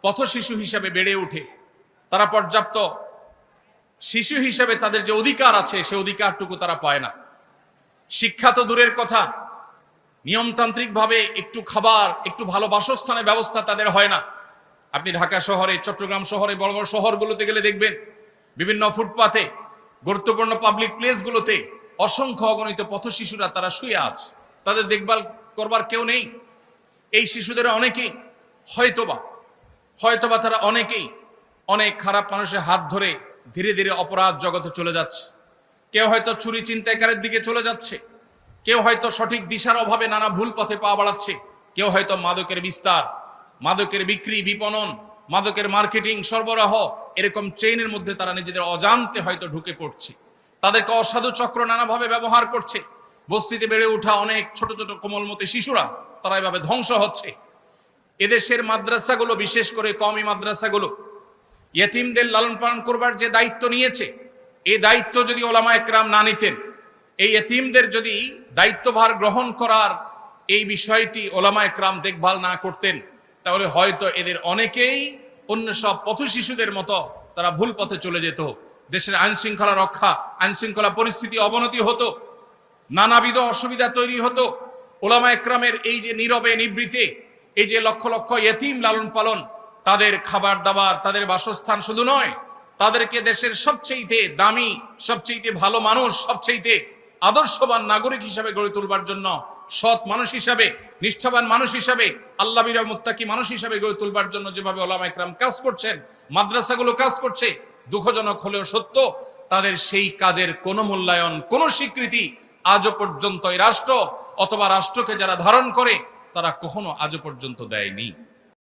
পথ শিশু হিসাবে বেড়ে ওঠে, তারা পর্যাপ্ত শিশু হিসাবে তাদের যে অধিকার আছে সে অধিকারটুকু তারা পায় না। শিক্ষা তো দূরের কথা, নিয়মতান্ত্রিকভাবে একটু খাবার, একটু ভালো বাসস্থানের ব্যবস্থা তাদের হয় না। আপনি ঢাকা শহরে, চট্টগ্রাম শহরে, বড় বড় শহরগুলোতে গেলে দেখবেন বিভিন্ন ফুটপাতে, গুরুত্বপূর্ণ পাবলিক প্লেসগুলোতে অসংখ্য অগণিত পথ শিশুরা তারা শুয়ে আছে, তাদের দেখভাল করবার কেউ নেই। এই শিশুদের অনেকেই হয়তোবা তারা অনেকেই অনেক খারাপ মানুষের হাত ধরে ধীরে ধীরে অপরাধ জগতে চলে যাচ্ছে। কেউ হয়তো চুরি ছিনতাইকারের দিকে চলে যাচ্ছে, কেউ হয়তো সঠিক দিশার অভাবে নানা ভুল পথে পা বাড়াচ্ছে, কেউ হয়তো মাদকের বিস্তার, মাদকের বিক্রি, বিপণন, মাদকের মার্কেটিং, সরবরাহ, এরকম চেইনের মধ্যে তারা নিজেদের অজান্তে হয়তো ঢুকে পড়ছে। তাদেরকে অসাধু চক্র নানাভাবে ব্যবহার করছে। বস্তিতে বেড়ে ওঠা অনেক ছোট ছোট কোমলমতি শিশুরা তারা এভাবে ধ্বংস হচ্ছে। এদেশের মাদ্রাসাগুলো, বিশেষ করে কওমি মাদ্রাসাগুলো, ইয়েতিমদের লালন পালন করবার যে দায়িত্ব নিয়েছে, এই দায়িত্ব যদি ওলামায়ে কেরাম না নিতেন, এই ইয়েতিমদের যদি দায়িত্বভার গ্রহণ করার এই বিষয়টি ওলামায়ে কেরাম দেখভাল না করতেন, তাহলে হয়তো এদের অনেকেই অন্য সব পথ শিশুদের মতো তারা ভুল পথে চলে যেত। দেশের আইন শৃঙ্খলা রক্ষা, আইন শৃঙ্খলা পরিস্থিতি অবনতি হতো, নানাবিধ অসুবিধা তৈরি হতো। ওলামায়ে কেরামের এই যে নীরবে নিবৃতে এই যে লক্ষ লক্ষ ইয়েতিম লালন পালন, তাদের খাবার দাবার, তাদের বাসস্থান শুধু নয়, তাদেরকে দেশের সবচেয়ে দামি, সবচেয়ে ভালো মানুষ, সবচেয়ে আদর্শবান নাগরিক হিসাবে গড়ে তুলবার জন্য, সৎ মানুষ হিসাবে, নিষ্ঠাবান মানুষ হিসাবে, আল্লাহবিরা মুত্তাকি মানুষ হিসাবে গড়ে তুলবার জন্য যেভাবে ওলামায়ে কেরাম কাজ করছেন, মাদ্রাসাগুলো কাজ করছে, দুঃখজনক হলেও সত্য, তাদের সেই কাজের কোনো মূল্যায়ন, কোনো স্বীকৃতি আজও পর্যন্ত এই রাষ্ট্র অথবা রাষ্ট্রকে যারা ধারণ করে তারা কখনো আজও পর্যন্ত দেয়নি।